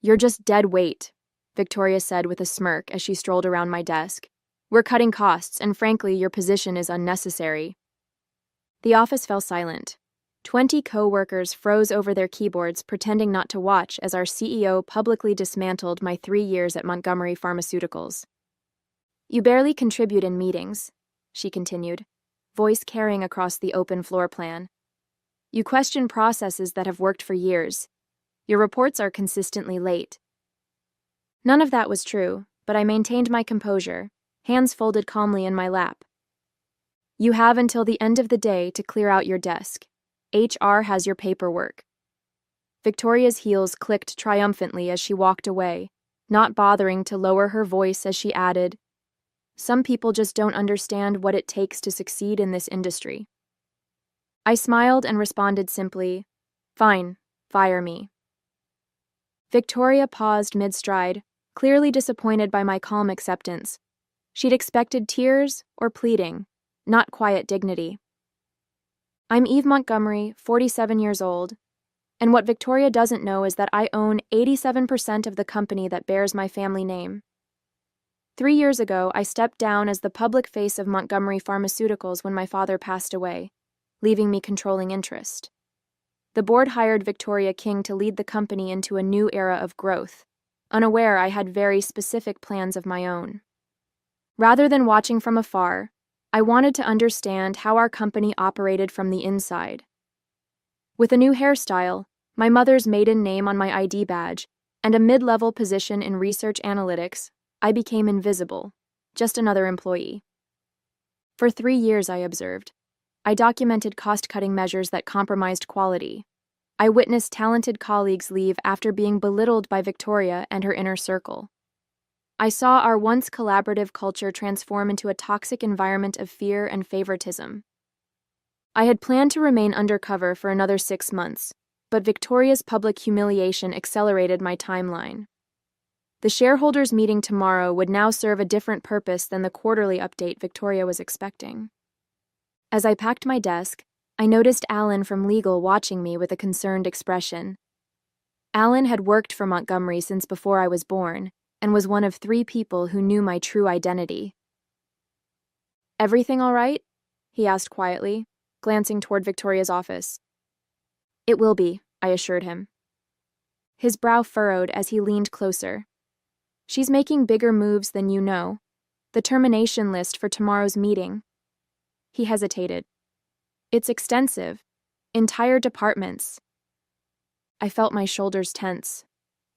"You're just dead weight," Victoria said with a smirk as she strolled around my desk. "We're cutting costs, and frankly, your position is unnecessary." The office fell silent. 20 co-workers froze over their keyboards, pretending not to watch as our CEO publicly dismantled my 3 years at Montgomery Pharmaceuticals. "You barely contribute in meetings," she continued, voice carrying across the open floor plan. "You question processes that have worked for years. Your reports are consistently late." None of that was true, but I maintained my composure, hands folded calmly in my lap. "You have until the end of the day to clear out your desk. HR has your paperwork." Victoria's heels clicked triumphantly as she walked away, not bothering to lower her voice as she added, "Some people just don't understand what it takes to succeed in this industry." I smiled and responded simply, "Fine, fire me." Victoria paused mid-stride, clearly disappointed by my calm acceptance. She'd expected tears or pleading, not quiet dignity. I'm Eve Montgomery, 47 years old, and what Victoria doesn't know is that I own 87% of the company that bears my family name. 3 years ago, I stepped down as the public face of Montgomery Pharmaceuticals when my father passed away, leaving me controlling interest. The board hired Victoria King to lead the company into a new era of growth, unaware I had very specific plans of my own. Rather than watching from afar, I wanted to understand how our company operated from the inside. With a new hairstyle, my mother's maiden name on my ID badge, and a mid-level position in research analytics, I became invisible, just another employee. For 3 years, I observed. I documented cost-cutting measures that compromised quality. I witnessed talented colleagues leave after being belittled by Victoria and her inner circle. I saw our once collaborative culture transform into a toxic environment of fear and favoritism. I had planned to remain undercover for another 6 months, but Victoria's public humiliation accelerated my timeline. The shareholders' meeting tomorrow would now serve a different purpose than the quarterly update Victoria was expecting. As I packed my desk, I noticed Alan from legal watching me with a concerned expression. Alan had worked for Montgomery since before I was born, and was one of 3 people who knew my true identity. "Everything all right?" he asked quietly, glancing toward Victoria's office. "It will be," I assured him. His brow furrowed as he leaned closer. "She's making bigger moves than you know. The termination list for tomorrow's meeting." He hesitated. "It's extensive. Entire departments." I felt my shoulders tense.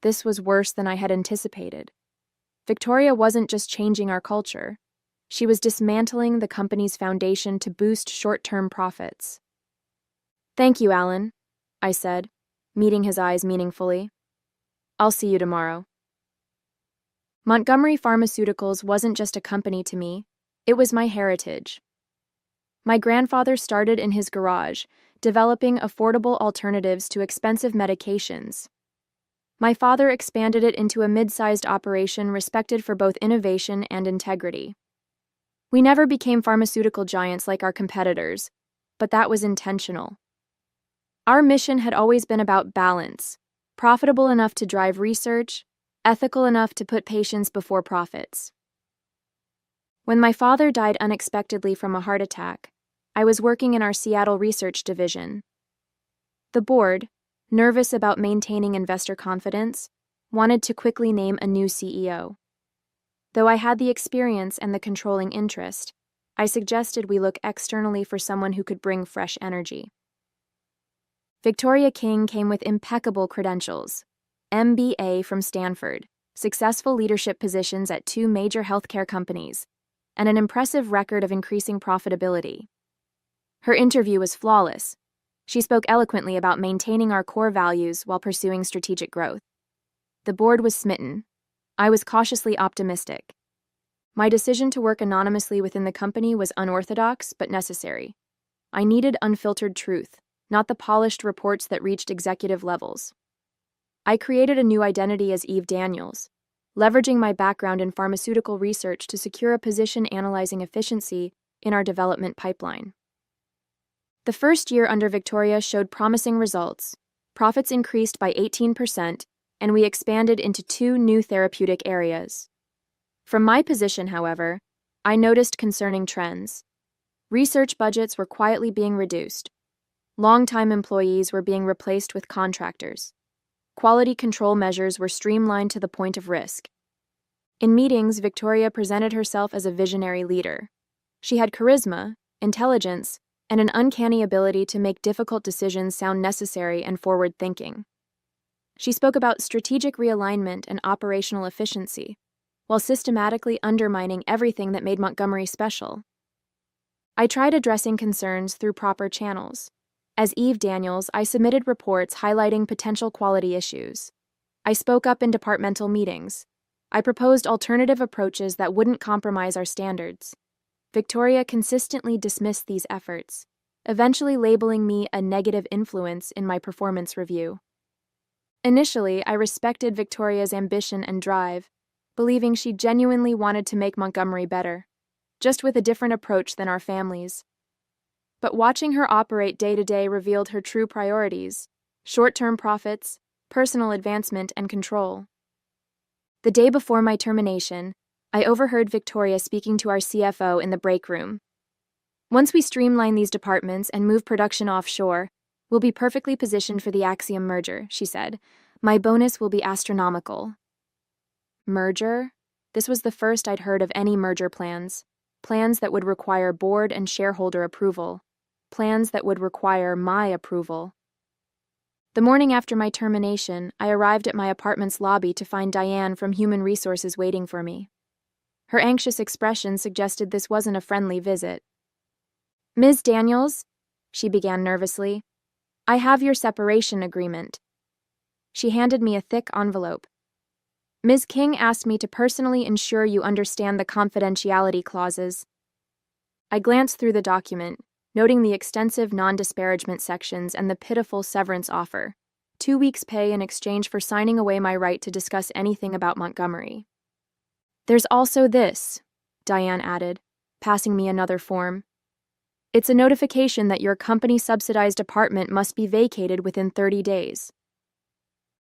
This was worse than I had anticipated. Victoria wasn't just changing our culture. She was dismantling the company's foundation to boost short-term profits. "Thank you, Alan," I said, meeting his eyes meaningfully. "I'll see you tomorrow." Montgomery Pharmaceuticals wasn't just a company to me, it was my heritage. My grandfather started in his garage, developing affordable alternatives to expensive medications. My father expanded it into a mid-sized operation respected for both innovation and integrity. We never became pharmaceutical giants like our competitors, but that was intentional. Our mission had always been about balance, profitable enough to drive research, ethical enough to put patients before profits. When my father died unexpectedly from a heart attack, I was working in our Seattle research division. The board, nervous about maintaining investor confidence, wanted to quickly name a new CEO. Though I had the experience and the controlling interest, I suggested we look externally for someone who could bring fresh energy. Victoria King came with impeccable credentials: MBA from Stanford, successful leadership positions at 2 major healthcare companies, and an impressive record of increasing profitability. Her interview was flawless. She spoke eloquently about maintaining our core values while pursuing strategic growth. The board was smitten. I was cautiously optimistic. My decision to work anonymously within the company was unorthodox but necessary. I needed unfiltered truth, not the polished reports that reached executive levels. I created a new identity as Eve Daniels, leveraging my background in pharmaceutical research to secure a position analyzing efficiency in our development pipeline. The first year under Victoria showed promising results. Profits increased by 18%, and we expanded into 2 new therapeutic areas. From my position, however, I noticed concerning trends. Research budgets were quietly being reduced. Long-time employees were being replaced with contractors. Quality control measures were streamlined to the point of risk. In meetings, Victoria presented herself as a visionary leader. She had charisma, intelligence, and an uncanny ability to make difficult decisions sound necessary and forward-thinking. She spoke about strategic realignment and operational efficiency, while systematically undermining everything that made Montgomery special. I tried addressing concerns through proper channels. As Eve Daniels, I submitted reports highlighting potential quality issues. I spoke up in departmental meetings. I proposed alternative approaches that wouldn't compromise our standards. Victoria consistently dismissed these efforts, eventually labeling me a negative influence in my performance review. Initially, I respected Victoria's ambition and drive, believing she genuinely wanted to make Montgomery better, just with a different approach than our families. But watching her operate day to day revealed her true priorities: short-term profits, personal advancement, and control. The day before my termination, I overheard Victoria speaking to our CFO in the break room. "Once we streamline these departments and move production offshore, we'll be perfectly positioned for the Axiom merger," she said. "My bonus will be astronomical." Merger? This was the first I'd heard of any merger plans. Plans that would require board and shareholder approval. Plans that would require my approval. The morning after my termination, I arrived at my apartment's lobby to find Diane from Human Resources waiting for me. Her anxious expression suggested this wasn't a friendly visit. "Ms. Daniels," she began nervously, "I have your separation agreement." She handed me a thick envelope. "Ms. King asked me to personally ensure you understand the confidentiality clauses." I glanced through the document, noting the extensive non-disparagement sections and the pitiful severance offer: 2 weeks' pay in exchange for signing away my right to discuss anything about Montgomery. "There's also this," Diane added, passing me another form. "It's a notification that your company-subsidized apartment must be vacated within 30 days.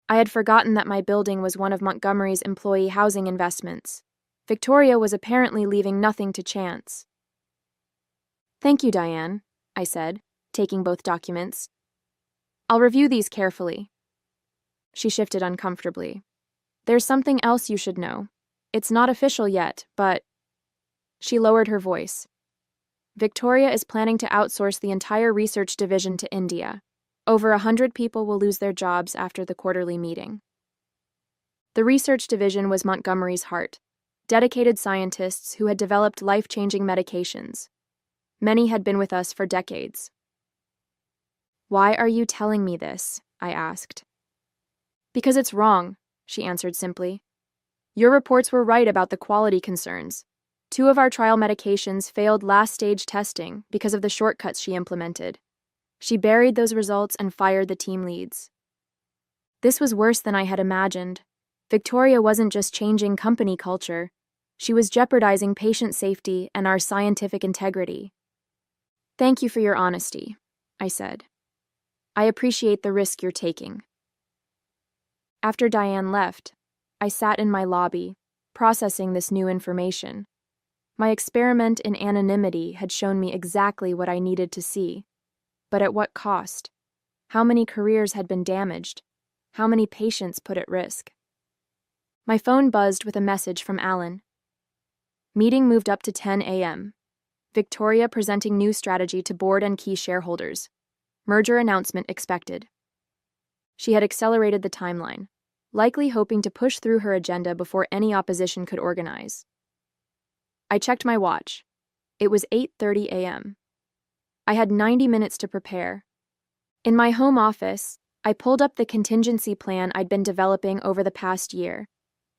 I had forgotten that my building was one of Montgomery's employee housing investments. Victoria was apparently leaving nothing to chance. "Thank you, Diane," I said, taking both documents. "I'll review these carefully." She shifted uncomfortably. "There's something else you should know. It's not official yet, but—" She lowered her voice. "Victoria is planning to outsource the entire research division to India. Over 100 people will lose their jobs after the quarterly meeting." The research division was Montgomery's heart, dedicated scientists who had developed life-changing medications. Many had been with us for decades. "Why are you telling me this?" I asked. "Because it's wrong," she answered simply. "Your reports were right about the quality concerns. 2 of our trial medications failed last-stage testing because of the shortcuts she implemented. She buried those results and fired the team leads." This was worse than I had imagined. Victoria wasn't just changing company culture. She was jeopardizing patient safety and our scientific integrity. "Thank you for your honesty," I said. "I appreciate the risk you're taking." After Diane left, I sat in my lobby, processing this new information. My experiment in anonymity had shown me exactly what I needed to see. But at what cost? How many careers had been damaged? How many patients put at risk? My phone buzzed with a message from Alan. Meeting moved up to 10 a.m. Victoria presenting new strategy to board and key shareholders. Merger announcement expected. She had accelerated the timeline, likely hoping to push through her agenda before any opposition could organize. I checked my watch. It was 8:30 a.m. I had 90 minutes to prepare. In my home office, I pulled up the contingency plan I'd been developing over the past year.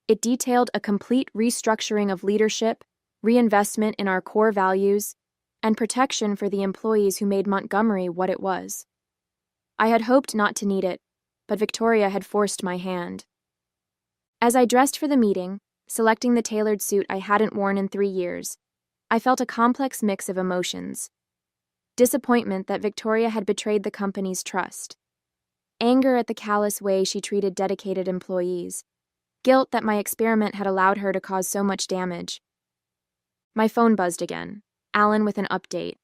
It detailed a complete restructuring of leadership, reinvestment in our core values, and protection for the employees who made Montgomery what it was. I had hoped not to need it, but Victoria had forced my hand. As I dressed for the meeting, selecting the tailored suit I hadn't worn in 3 years, I felt a complex mix of emotions. Disappointment that Victoria had betrayed the company's trust. anger at the callous way she treated dedicated employees, guilt that my experiment had allowed her to cause so much damage. My phone buzzed again, Alan with an update.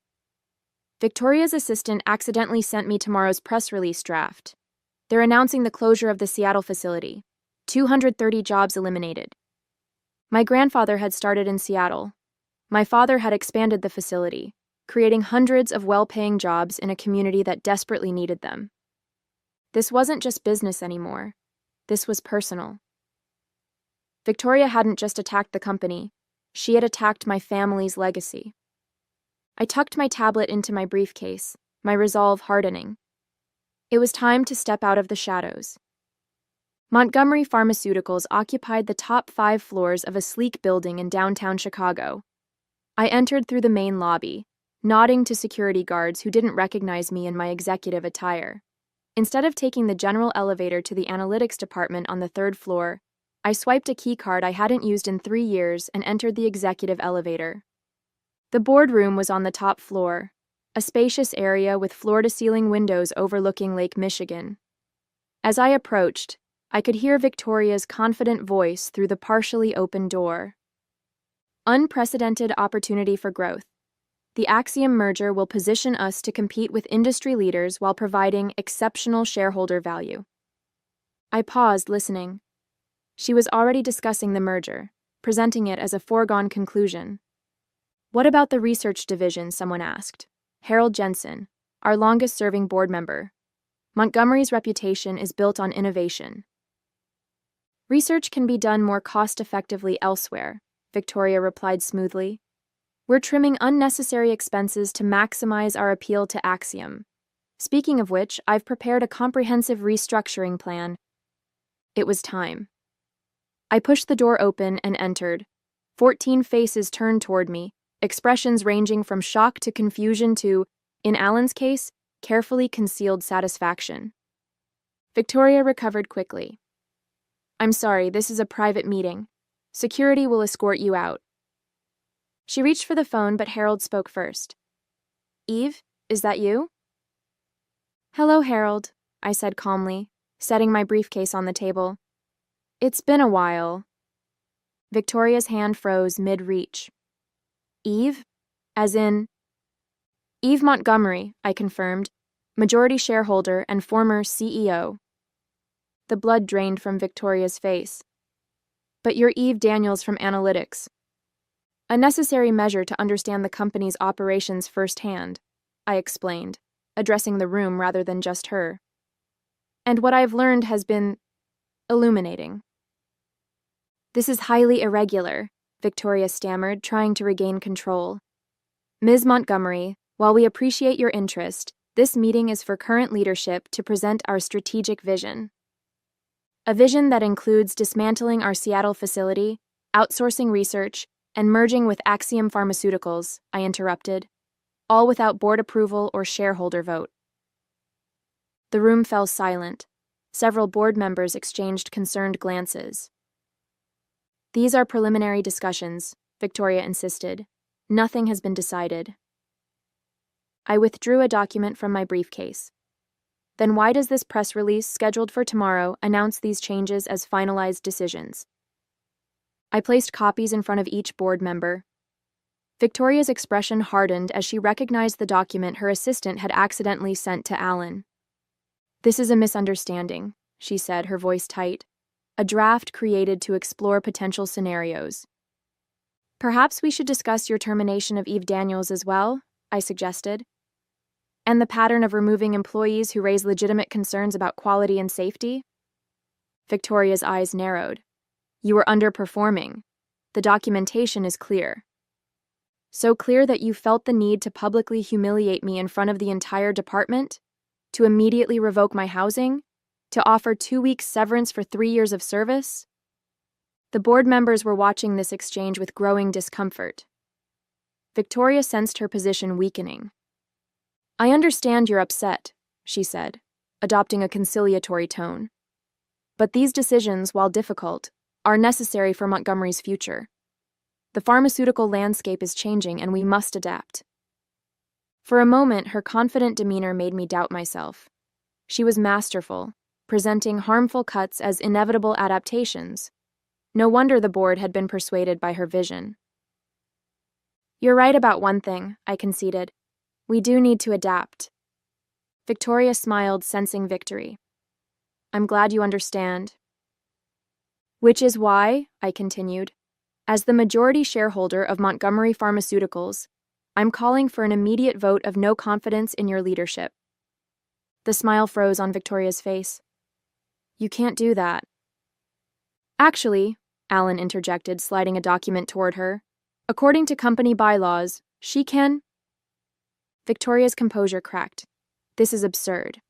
Victoria's assistant accidentally sent me tomorrow's press release draft. They're announcing the closure of the Seattle facility. 230 jobs eliminated. My grandfather had started in Seattle. My father had expanded the facility, creating hundreds of well-paying jobs in a community that desperately needed them. This wasn't just business anymore. This was personal. Victoria hadn't just attacked the company. She had attacked my family's legacy. I tucked my tablet into my briefcase, my resolve hardening. It was time to step out of the shadows. Montgomery Pharmaceuticals occupied the top 5 floors of a sleek building in downtown Chicago. I entered through the main lobby, nodding to security guards who didn't recognize me in my executive attire. Instead of taking the general elevator to the analytics department on the 3rd floor, I swiped a keycard I hadn't used in 3 years and entered the executive elevator. The boardroom was on the top floor, a spacious area with floor-to-ceiling windows overlooking Lake Michigan. As I approached, I could hear Victoria's confident voice through the partially open door. Unprecedented opportunity for growth. The Axiom merger will position us to compete with industry leaders while providing exceptional shareholder value. I paused, listening. She was already discussing the merger, presenting it as a foregone conclusion. What about the research division, someone asked. Harold Jensen, our longest-serving board member. Montgomery's reputation is built on innovation. Research can be done more cost-effectively elsewhere, Victoria replied smoothly. We're trimming unnecessary expenses to maximize our appeal to Axiom. Speaking of which, I've prepared a comprehensive restructuring plan. It was time. I pushed the door open and entered. 14 faces turned toward me, expressions ranging from shock to confusion to, in Alan's case, carefully concealed satisfaction. Victoria recovered quickly. I'm sorry, this is a private meeting. Security will escort you out. She reached for the phone, but Harold spoke first. Eve, is that you? Hello, Harold, I said calmly, setting my briefcase on the table. It's been a while. Victoria's hand froze mid-reach. Eve? As in? Eve Montgomery, I confirmed, majority shareholder and former CEO. The blood drained from Victoria's face. But you're Eve Daniels from Analytics. A necessary measure to understand the company's operations firsthand, I explained, addressing the room rather than just her. And what I've learned has been illuminating. This is highly irregular, Victoria stammered, trying to regain control. Ms. Montgomery, while we appreciate your interest, this meeting is for current leadership to present our strategic vision. A vision that includes dismantling our Seattle facility, outsourcing research, and merging with Axiom Pharmaceuticals, I interrupted, all without board approval or shareholder vote. The room fell silent. Several board members exchanged concerned glances. These are preliminary discussions, Victoria insisted. Nothing has been decided. I withdrew a document from my briefcase. Then why does this press release, scheduled for tomorrow, announce these changes as finalized decisions? I placed copies in front of each board member. Victoria's expression hardened as she recognized the document her assistant had accidentally sent to Alan. This is a misunderstanding, she said, her voice tight. A draft created to explore potential scenarios. Perhaps we should discuss your termination of Eve Daniels as well, I suggested. And the pattern of removing employees who raise legitimate concerns about quality and safety? Victoria's eyes narrowed. You were underperforming. The documentation is clear. So clear that you felt the need to publicly humiliate me in front of the entire department? To immediately revoke my housing? To offer 2 weeks severance for 3 years of service? The board members were watching this exchange with growing discomfort. Victoria sensed her position weakening. I understand you're upset, she said, adopting a conciliatory tone. But these decisions, while difficult, are necessary for Montgomery's future. The pharmaceutical landscape is changing and we must adapt. For a moment, her confident demeanor made me doubt myself. She was masterful, presenting harmful cuts as inevitable adaptations. No wonder the board had been persuaded by her vision. "You're right about one thing," I conceded. "We do need to adapt." Victoria smiled, sensing victory. "I'm glad you understand." "Which is why," I continued, "as the majority shareholder of Montgomery Pharmaceuticals, I'm calling for an immediate vote of no confidence in your leadership." The smile froze on Victoria's face. "You can't do that." "Actually," Alan interjected, sliding a document toward her, "according to company bylaws, she can—" Victoria's composure cracked. "This is absurd.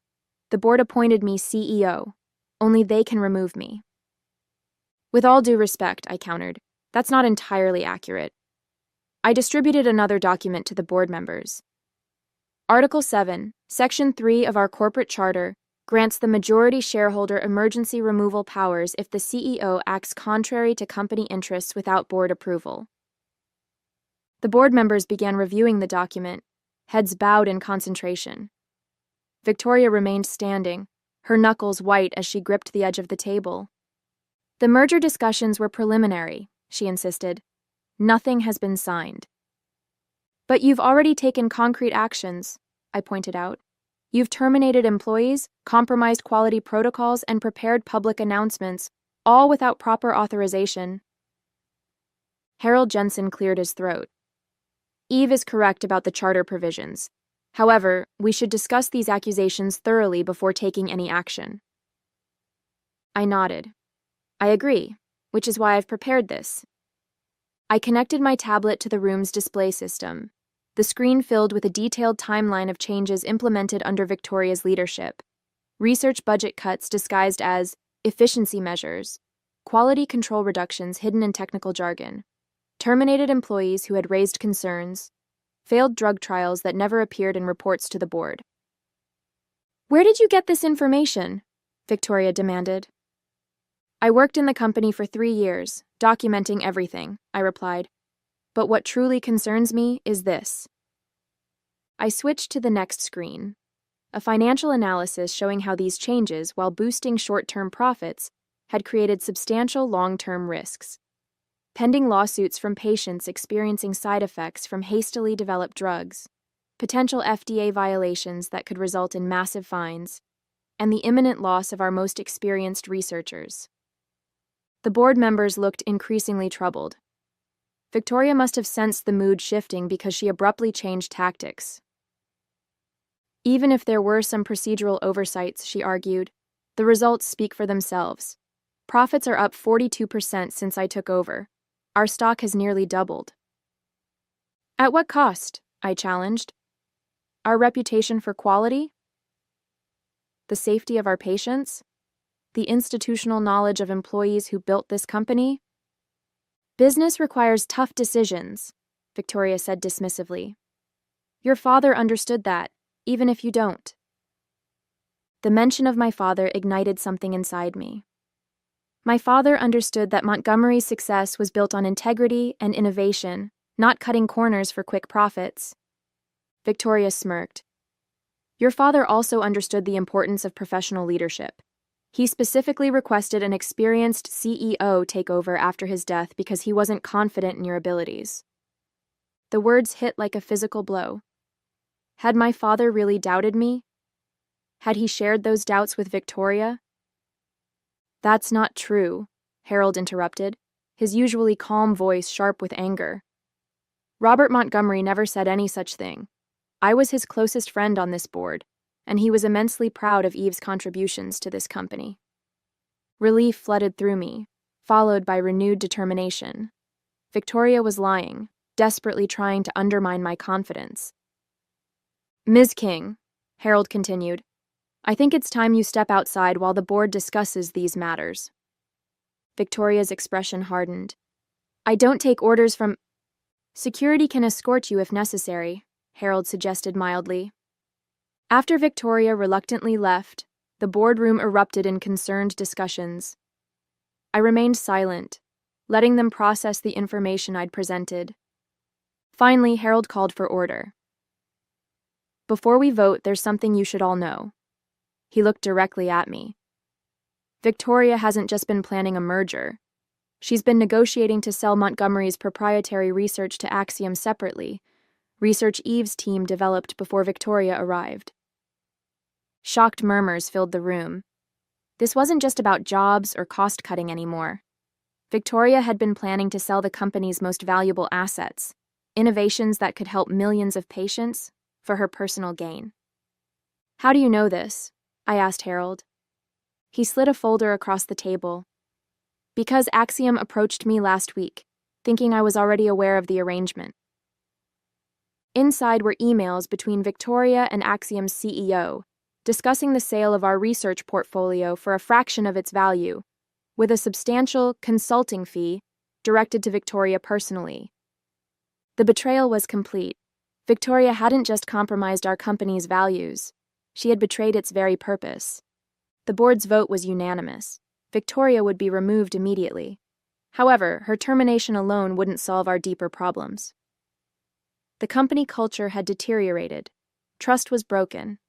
The board appointed me CEO. Only they can remove me." "With all due respect," I countered, "that's not entirely accurate." I distributed another document to the board members. Article 7, Section 3 of our corporate charter grants the majority shareholder emergency removal powers if the CEO acts contrary to company interests without board approval. The board members began reviewing the document, heads bowed in concentration. Victoria remained standing, her knuckles white as she gripped the edge of the table. "The merger discussions were preliminary," she insisted. "Nothing has been signed." "But you've already taken concrete actions," I pointed out. "You've terminated employees, compromised quality protocols, and prepared public announcements, all without proper authorization." Harold Jensen cleared his throat. "Eve is correct about the charter provisions. However, we should discuss these accusations thoroughly before taking any action." I nodded. "I agree, which is why I've prepared this." I connected my tablet to the room's display system, the screen filled with a detailed timeline of changes implemented under Victoria's leadership. Research budget cuts disguised as efficiency measures, quality control reductions hidden in technical jargon, terminated employees who had raised concerns, failed drug trials that never appeared in reports to the board. "Where did you get this information?" Victoria demanded. "I worked in the company for 3 years, documenting everything," I replied. "But what truly concerns me is this." I switched to the next screen, a financial analysis showing how these changes, while boosting short-term profits, had created substantial long-term risks. Pending lawsuits from patients experiencing side effects from hastily developed drugs, potential FDA violations that could result in massive fines, and the imminent loss of our most experienced researchers. The board members looked increasingly troubled. Victoria must have sensed the mood shifting because she abruptly changed tactics. Even if there were some procedural oversights, she argued, the results speak for themselves. Profits are up 42% since I took over. Our stock has nearly doubled. "At what cost?" I challenged. "Our reputation for quality? The safety of our patients? The institutional knowledge of employees who built this company?" "Business requires tough decisions," Victoria said dismissively. "Your father understood that, even if you don't." The mention of my father ignited something inside me. My father understood that Montgomery's success was built on integrity and innovation, not cutting corners for quick profits. Victoria smirked. "Your father also understood the importance of professional leadership. He specifically requested an experienced CEO take over after his death because he wasn't confident in your abilities." The words hit like a physical blow. Had my father really doubted me? Had he shared those doubts with Victoria? "That's not true," Harold interrupted, his usually calm voice sharp with anger. "Robert Montgomery never said any such thing. I was his closest friend on this board, and he was immensely proud of Eve's contributions to this company." Relief flooded through me, followed by renewed determination. Victoria was lying, desperately trying to undermine my confidence. "Ms. King," Harold continued, "I think it's time you step outside while the board discusses these matters." Victoria's expression hardened. "I don't take orders from—" "Security can escort you if necessary," Harold suggested mildly. After Victoria reluctantly left, the boardroom erupted in concerned discussions. I remained silent, letting them process the information I'd presented. Finally, Harold called for order. "Before we vote, there's something you should all know." He looked directly at me. Victoria hasn't just been planning a merger. She's been negotiating to sell Montgomery's proprietary research to Axiom separately, research Eve's team developed before Victoria arrived. Shocked murmurs filled the room. This wasn't just about jobs or cost-cutting anymore. Victoria had been planning to sell the company's most valuable assets, innovations that could help millions of patients, for her personal gain. "How do you know this?" I asked Harold. He slid a folder across the table. "Because Axiom approached me last week, thinking I was already aware of the arrangement." Inside were emails between Victoria and Axiom's CEO, discussing the sale of our research portfolio for a fraction of its value, with a substantial consulting fee directed to Victoria personally. The betrayal was complete. Victoria hadn't just compromised our company's values, she had betrayed its very purpose. The board's vote was unanimous. Victoria would be removed immediately. However, her termination alone wouldn't solve our deeper problems. The company culture had deteriorated, trust was broken,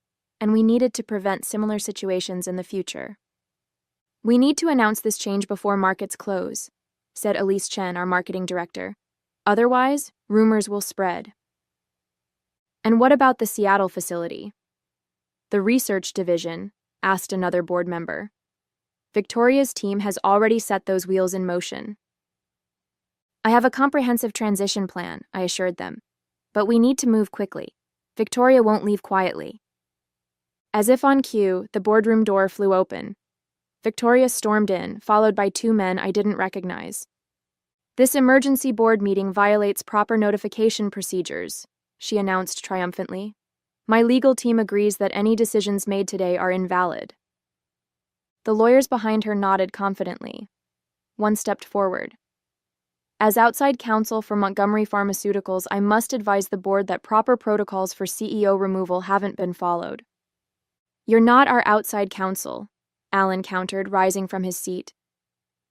and we needed to prevent similar situations in the future. "We need to announce this change before markets close," said Elise Chen, our marketing director. "Otherwise, rumors will spread." "And what about the Seattle facility?" "The research division," asked another board member. "Victoria's team has already set those wheels in motion." "I have a comprehensive transition plan," I assured them. "But we need to move quickly. Victoria won't leave quietly." As if on cue, the boardroom door flew open. Victoria stormed in, followed by two men I didn't recognize. "This emergency board meeting violates proper notification procedures," she announced triumphantly. "My legal team agrees that any decisions made today are invalid." The lawyers behind her nodded confidently. One stepped forward. "As outside counsel for Montgomery Pharmaceuticals, I must advise the board that proper protocols for CEO removal haven't been followed." "You're not our outside counsel," Allen countered, rising from his seat.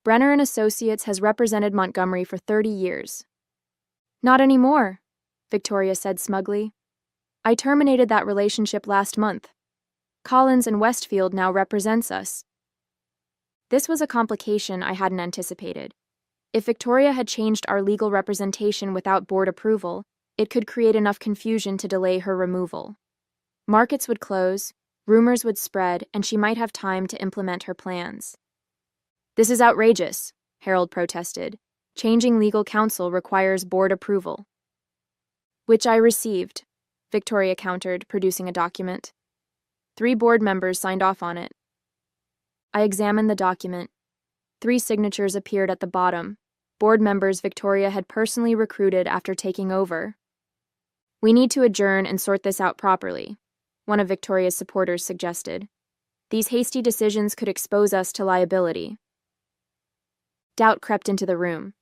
"Brenner and Associates has represented Montgomery for 30 years. "Not anymore," Victoria said smugly. "I terminated that relationship last month. Collins and Westfield now represents us." This was a complication I hadn't anticipated. If Victoria had changed our legal representation without board approval, it could create enough confusion to delay her removal. Markets would close, rumors would spread, and she might have time to implement her plans. "This is outrageous," Harold protested. "Changing legal counsel requires board approval." "Which I received," Victoria countered, producing a document. 3 board members signed off on it. I examined the document. 3 signatures appeared at the bottom, board members Victoria had personally recruited after taking over. "We need to adjourn and sort this out properly," one of Victoria's supporters suggested. "These hasty decisions could expose us to liability." Doubt crept into the room.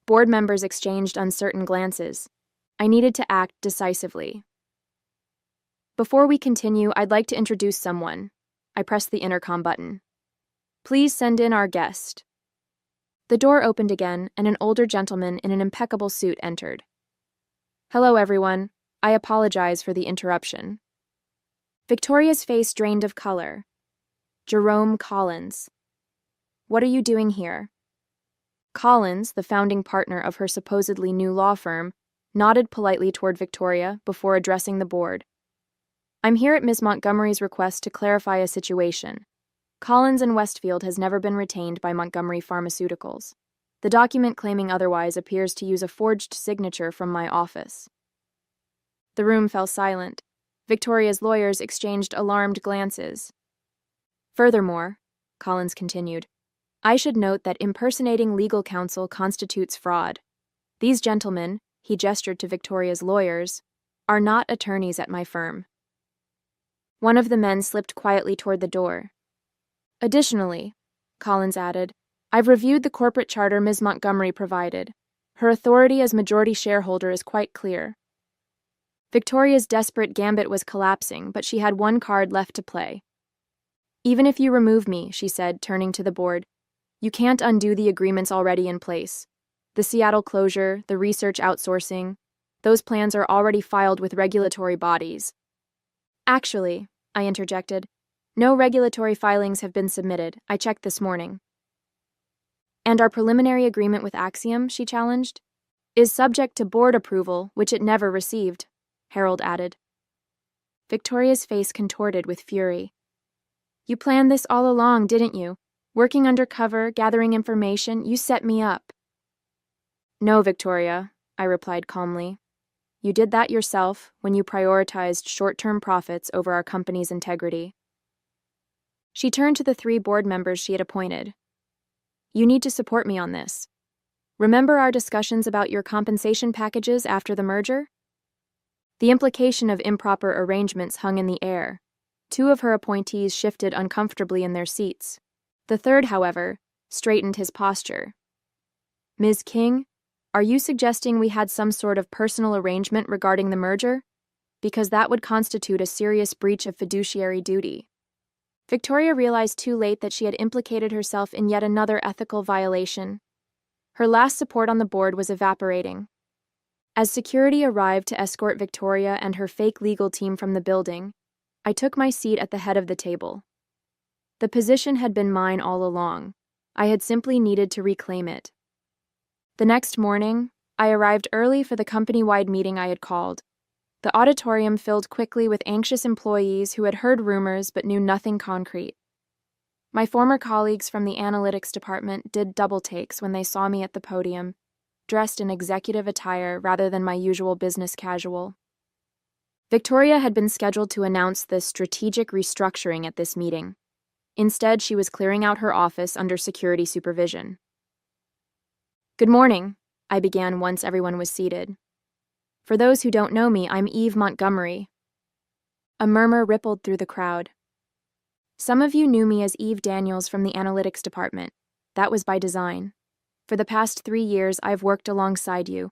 Board members exchanged uncertain glances. I needed to act decisively. "Before we continue, I'd like to introduce someone." I pressed the intercom button. "Please send in our guest." The door opened again, and an older gentleman in an impeccable suit entered. "Hello, everyone. I apologize for the interruption." Victoria's face drained of color. "Jerome Collins. What are you doing here?" Collins, the founding partner of her supposedly new law firm, nodded politely toward Victoria before addressing the board. "I'm here at Ms. Montgomery's request to clarify a situation. Collins and Westfield has never been retained by Montgomery Pharmaceuticals. The document claiming otherwise appears to use a forged signature from my office." The room fell silent. Victoria's lawyers exchanged alarmed glances. "Furthermore," Collins continued, "I should note that impersonating legal counsel constitutes fraud. These gentlemen," he gestured to Victoria's lawyers, "are not attorneys at my firm." One of the men slipped quietly toward the door. "Additionally," Collins added, "I've reviewed the corporate charter Ms. Montgomery provided. Her authority as majority shareholder is quite clear." Victoria's desperate gambit was collapsing, but she had one card left to play. "Even if you remove me," she said, turning to the board, "you can't undo the agreements already in place. The Seattle closure, the research outsourcing, those plans are already filed with regulatory bodies." "Actually," I interjected, No regulatory filings have been submitted. I checked this morning. And our preliminary agreement with Axiom, she challenged, is subject to board approval, which it never received, Harold added. Victoria's face contorted with fury. You planned this all along, didn't you? Working undercover, gathering information, you set me up. No, Victoria, I replied calmly. You did that yourself when you prioritized short-term profits over our company's integrity. She turned to the 3 board members she had appointed. You need to support me on this. Remember our discussions about your compensation packages after the merger? The implication of improper arrangements hung in the air. 2 of her appointees shifted uncomfortably in their seats. The third, however, straightened his posture. Ms. King, are you suggesting we had some sort of personal arrangement regarding the merger? Because that would constitute a serious breach of fiduciary duty. Victoria realized too late that she had implicated herself in yet another ethical violation. Her last support on the board was evaporating. As security arrived to escort Victoria and her fake legal team from the building, I took my seat at the head of the table. The position had been mine all along. I had simply needed to reclaim it. The next morning, I arrived early for the company-wide meeting I had called. The auditorium filled quickly with anxious employees who had heard rumors but knew nothing concrete. My former colleagues from the analytics department did double takes when they saw me at the podium, dressed in executive attire rather than my usual business casual. Victoria had been scheduled to announce the strategic restructuring at this meeting. Instead, she was clearing out her office under security supervision. Good morning, I began once everyone was seated. For those who don't know me, I'm Eve Montgomery. A murmur rippled through the crowd. Some of you knew me as Eve Daniels from the analytics department. That was by design. For the past 3 years, I've worked alongside you,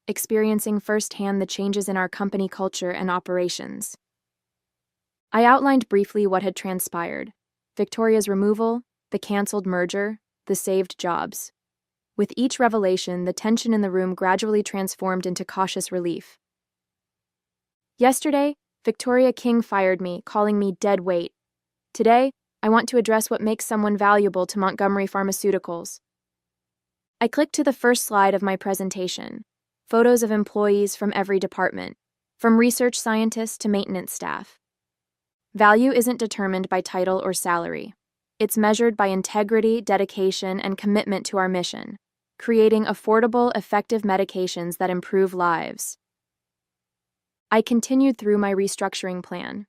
experiencing firsthand the changes in our company culture and operations. I outlined briefly what had transpired: Victoria's removal, the canceled merger, the saved jobs. With each revelation, the tension in the room gradually transformed into cautious relief. Yesterday, Victoria King fired me, calling me dead weight. Today, I want to address what makes someone valuable to Montgomery Pharmaceuticals. I clicked to the first slide of my presentation. Photos of employees from every department, from research scientists to maintenance staff. Value isn't determined by title or salary. It's measured by integrity, dedication, and commitment to our mission, creating affordable, effective medications that improve lives. I continued through my restructuring plan,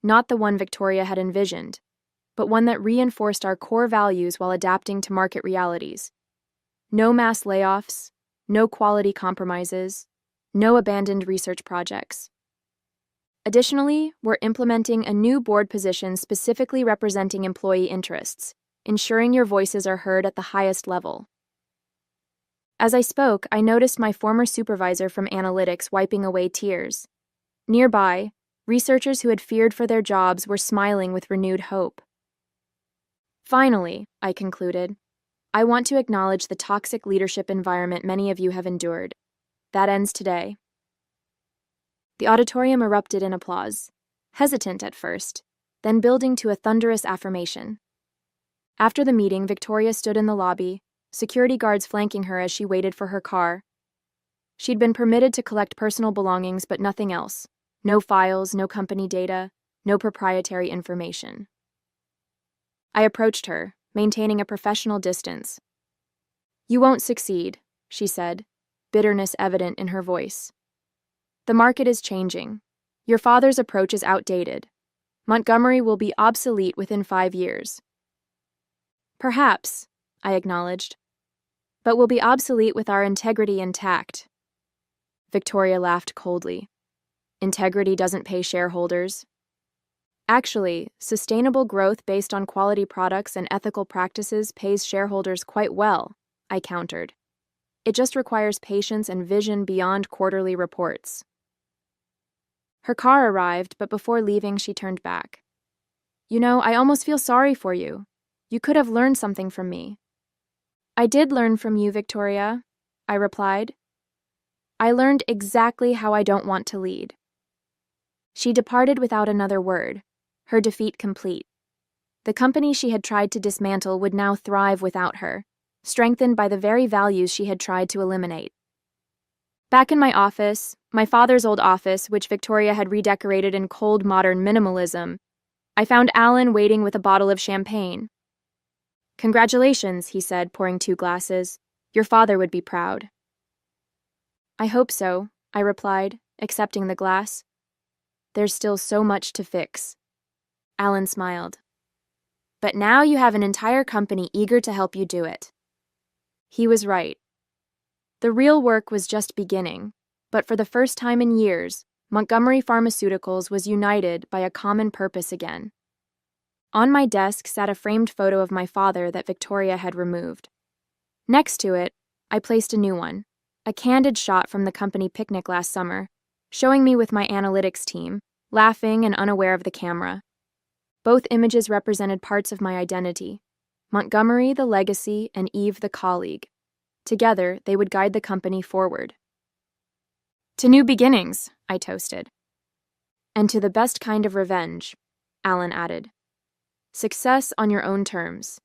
not the one Victoria had envisioned, but one that reinforced our core values while adapting to market realities. No mass layoffs, no quality compromises, no abandoned research projects. Additionally, we're implementing a new board position specifically representing employee interests, ensuring your voices are heard at the highest level. As I spoke, I noticed my former supervisor from analytics wiping away tears. Nearby, researchers who had feared for their jobs were smiling with renewed hope. Finally, I concluded, I want to acknowledge the toxic leadership environment many of you have endured. That ends today. The auditorium erupted in applause, hesitant at first, then building to a thunderous affirmation. After the meeting, Victoria stood in the lobby, security guards flanking her as she waited for her car. She'd been permitted to collect personal belongings, but nothing else. No files, no company data, no proprietary information. I approached her, maintaining a professional distance. You won't succeed, she said, bitterness evident in her voice. The market is changing. Your father's approach is outdated. Montgomery will be obsolete within 5 years. Perhaps, I acknowledged, but will be obsolete with our integrity intact. Victoria laughed coldly. Integrity doesn't pay shareholders. Actually, sustainable growth based on quality products and ethical practices pays shareholders quite well, I countered. It just requires patience and vision beyond quarterly reports. Her car arrived, but before leaving, she turned back. You know, I almost feel sorry for you. You could have learned something from me. I did learn from you, Victoria, I replied. I learned exactly how I don't want to lead. She departed without another word, her defeat complete. The company she had tried to dismantle would now thrive without her, strengthened by the very values she had tried to eliminate. Back in my office, my father's old office, which Victoria had redecorated in cold modern minimalism, I found Alan waiting with a bottle of champagne. "Congratulations," he said, pouring 2 glasses. "Your father would be proud." "I hope so," I replied, accepting the glass. "There's still so much to fix." Alan smiled. "But now you have an entire company eager to help you do it." He was right. The real work was just beginning, but for the first time in years, Montgomery Pharmaceuticals was united by a common purpose again. On my desk sat a framed photo of my father that Victoria had removed. Next to it, I placed a new one, a candid shot from the company picnic last summer, showing me with my analytics team, laughing and unaware of the camera. Both images represented parts of my identity: Montgomery the legacy and Eve the colleague. Together, they would guide the company forward. "To new beginnings," I toasted. "And to the best kind of revenge," Alan added. "Success on your own terms."